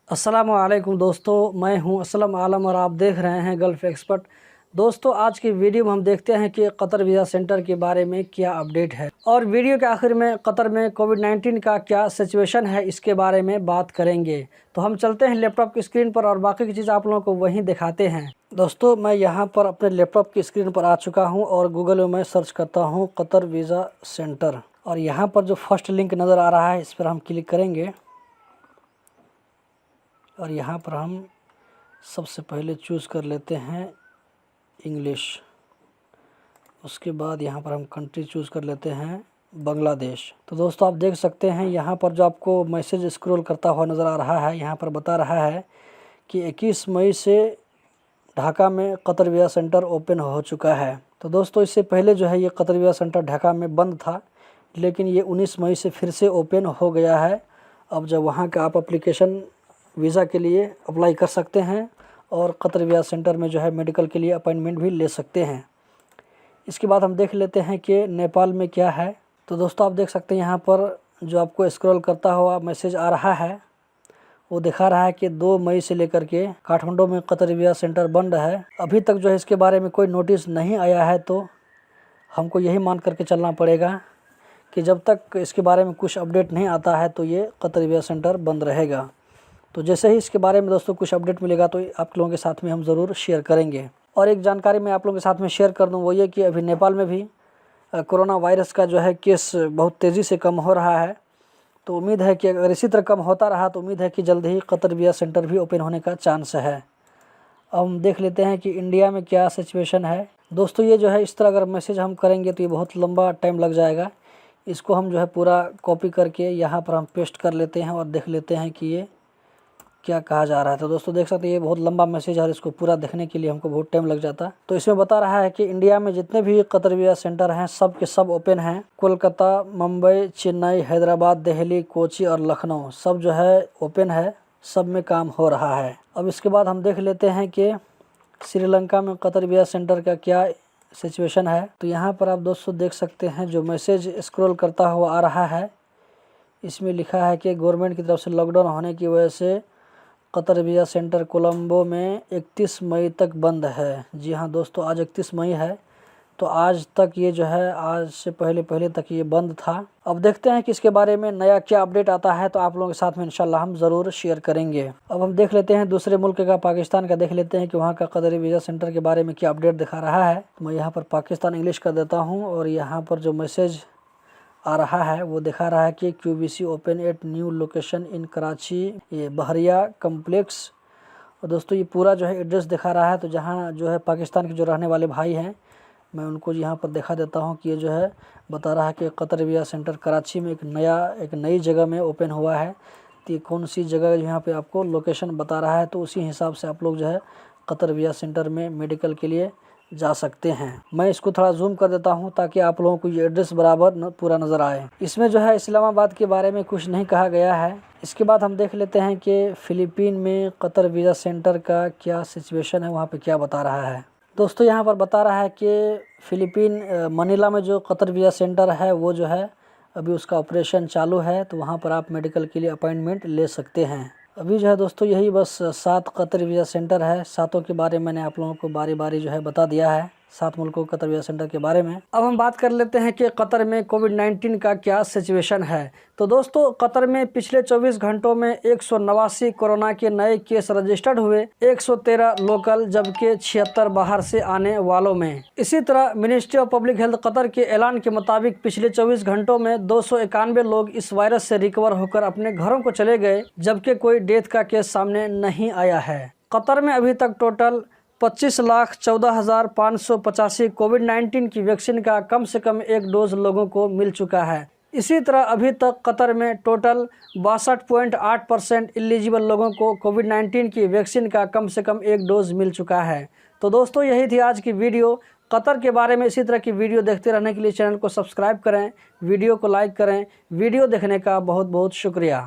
अस्सलाम वालेकुम दोस्तों, मैं हूं असलम आलम और आप देख रहे हैं गल्फ़ एक्सपर्ट। दोस्तों, आज की वीडियो में हम देखते हैं कि कतर वीज़ा सेंटर के बारे में क्या अपडेट है और वीडियो के आखिर में कतर में कोविड-19 का क्या सिचुएशन है इसके बारे में बात करेंगे। तो हम चलते हैं लैपटॉप की स्क्रीन पर और बाकी की चीज़ आप लोगों को वहीं दिखाते हैं। दोस्तों, मैं यहाँ पर अपने लैपटॉप की स्क्रीन पर आ चुका हूँ और गूगल में मैं सर्च करता हूँ कतर वीज़ा सेंटर और यहाँ पर जो फर्स्ट लिंक नज़र आ रहा है इस पर हम क्लिक करेंगे और यहाँ पर हम सबसे पहले चूज़ कर लेते हैं इंग्लिश। उसके बाद यहाँ पर हम कंट्री चूज़ कर लेते हैं बांग्लादेश। तो दोस्तों, आप देख सकते हैं यहाँ पर जो आपको मैसेज स्क्रॉल करता हुआ नज़र आ रहा है, यहाँ पर बता रहा है कि 21 मई से ढाका में कतर वीज़ा सेंटर ओपन हो चुका है। तो दोस्तों, इससे पहले जो है ये कतर वीज़ा सेंटर ढाका में बंद था, लेकिन ये 19 मई से फिर से ओपन हो गया है। अब जब वहाँ का आप एप्लीकेशन वीज़ा के लिए अप्लाई कर सकते हैं और कतर वीज़ा सेंटर में जो है मेडिकल के लिए अपॉइंटमेंट भी ले सकते हैं। इसके बाद हम देख लेते हैं कि नेपाल में क्या है। तो दोस्तों, आप देख सकते हैं यहाँ पर जो आपको स्क्रॉल करता हुआ मैसेज आ रहा है वो दिखा रहा है कि 2 मई से लेकर के काठमांडू में कतर वीज़ा सेंटर बंद है। अभी तक जो है इसके बारे में कोई नोटिस नहीं आया है, तो हमको यही मान करके चलना पड़ेगा कि जब तक इसके बारे में कुछ अपडेट नहीं आता है तो ये कतर वीज़ा सेंटर बंद रहेगा। तो जैसे ही इसके बारे में दोस्तों कुछ अपडेट मिलेगा तो आप लोगों के साथ में हम ज़रूर शेयर करेंगे। और एक जानकारी मैं आप लोगों के साथ में शेयर कर दूं, वो ये कि अभी नेपाल में भी कोरोना वायरस का जो है केस बहुत तेज़ी से कम हो रहा है। तो उम्मीद है कि अगर इसी तरह कम होता रहा तो उम्मीद है कि जल्द ही कतर वीज़ा सेंटर भी ओपन होने का चांस है। अब हम देख लेते हैं कि इंडिया में क्या सिचुएशन है। दोस्तों, ये जो है इस तरह अगर मैसेज हम करेंगे तो ये बहुत लंबा टाइम लग जाएगा। इसको हम जो है पूरा कॉपी करके यहाँ पर हम पेस्ट कर लेते हैं और देख लेते हैं कि ये क्या कहा जा रहा है। तो दोस्तों, देख सकते हैं ये बहुत लंबा मैसेज है और इसको पूरा देखने के लिए हमको बहुत टाइम लग जाता। तो इसमें बता रहा है कि इंडिया में जितने भी कतर वीज़ा सेंटर हैं सब के सब ओपन हैं। कोलकाता, मुंबई, चेन्नई, हैदराबाद, दिल्ली, कोची और लखनऊ सब जो है ओपन है, सब में काम हो रहा है। अब इसके बाद हम देख लेते हैं कि श्रीलंका में कतर वीज़ा सेंटर का क्या सिचुएशन है। तो यहाँ पर आप दोस्तों देख सकते हैं जो मैसेज स्क्रॉल करता हुआ आ रहा है इसमें लिखा है कि गवर्नमेंट की तरफ से लॉकडाउन होने की वजह से कतर वीज़ा सेंटर कोलंबो में 31 मई तक बंद है। जी हाँ दोस्तों, आज 31 मई है, तो आज तक ये जो है आज से पहले तक ये बंद था। अब देखते हैं कि इसके बारे में नया क्या अपडेट आता है, तो आप लोगों के साथ में इंशाल्लाह हम ज़रूर शेयर करेंगे। अब हम देख लेते हैं दूसरे मुल्क का, पाकिस्तान का देख लेते हैं कि वहाँ का कतर वीज़ा सेंटर के बारे में क्या अपडेट दिखा रहा है। तो मैं यहाँ पर पाकिस्तान इंग्लिश कर देता हूँ और यहाँ पर जो मैसेज आ रहा है वो दिखा रहा है कि QVC open at new location in Karachi, ये बहरिया कम्प्लेक्स। और दोस्तों, ये पूरा जो है एड्रेस दिखा रहा है। तो जहाँ जो है पाकिस्तान के जो रहने वाले भाई हैं, मैं उनको यहाँ पर दिखा देता हूँ कि ये जो है बता रहा है कि कतर वीज़ा सेंटर कराची में एक नई जगह में ओपन हुआ है। तो ये कौन सी जगह यहाँ पे आपको लोकेशन बता रहा है, तो उसी हिसाब से आप लोग जो है कतर वीज़ा सेंटर में मेडिकल के लिए जा सकते हैं। मैं इसको थोड़ा जूम कर देता हूं ताकि आप लोगों को ये एड्रेस बराबर पूरा नज़र आए। इसमें जो है इस्लामाबाद के बारे में कुछ नहीं कहा गया है। इसके बाद हम देख लेते हैं कि फ़िलीपीन में कतर वीज़ा सेंटर का क्या सिचुएशन है, वहाँ पे क्या बता रहा है। दोस्तों, यहाँ पर बता रहा है कि फ़िलीपीन मनीला में जो कतर वीज़ा सेंटर है वो जो है अभी उसका ऑपरेशन चालू है, तो वहाँ पर आप मेडिकल के लिए अपॉइंटमेंट ले सकते हैं। अभी जो है दोस्तों यही बस 7 कतर वीज़ा सेंटर है। 7 के बारे में मैंने आप लोगों को बारी बारी जो है बता दिया है, 7 मुल्कों कतर वीज़ा सेंटर के बारे में। अब हम बात कर लेते हैं कि कतर में कोविड-19 का क्या सिचुएशन है। तो दोस्तों, कतर में पिछले 24 घंटों में 189 कोरोना के नए केस रजिस्टर्ड हुए, 113 लोकल जबकि 76 बाहर से आने वालों में। इसी तरह ministry of public health Qatar के ऐलान के मुताबिक पिछले 24 घंटों में 291 लोग इस वायरस से रिकवर होकर अपने घरों को चले गए, जबकि कोई डेथ का केस सामने नहीं आया है। कतर में अभी तक टोटल 25,14,585 कोविड-19 की वैक्सीन का कम से कम एक डोज लोगों को मिल चुका है। इसी तरह अभी तक कतर में टोटल 62.8% एलिजिबल लोगों को कोविड-19 की वैक्सीन का कम से कम एक डोज मिल चुका है। तो दोस्तों, यही थी आज की वीडियो कतर के बारे में। इसी तरह की वीडियो देखते रहने के लिए चैनल को सब्सक्राइब करें, वीडियो को लाइक करें। वीडियो देखने का बहुत बहुत शुक्रिया।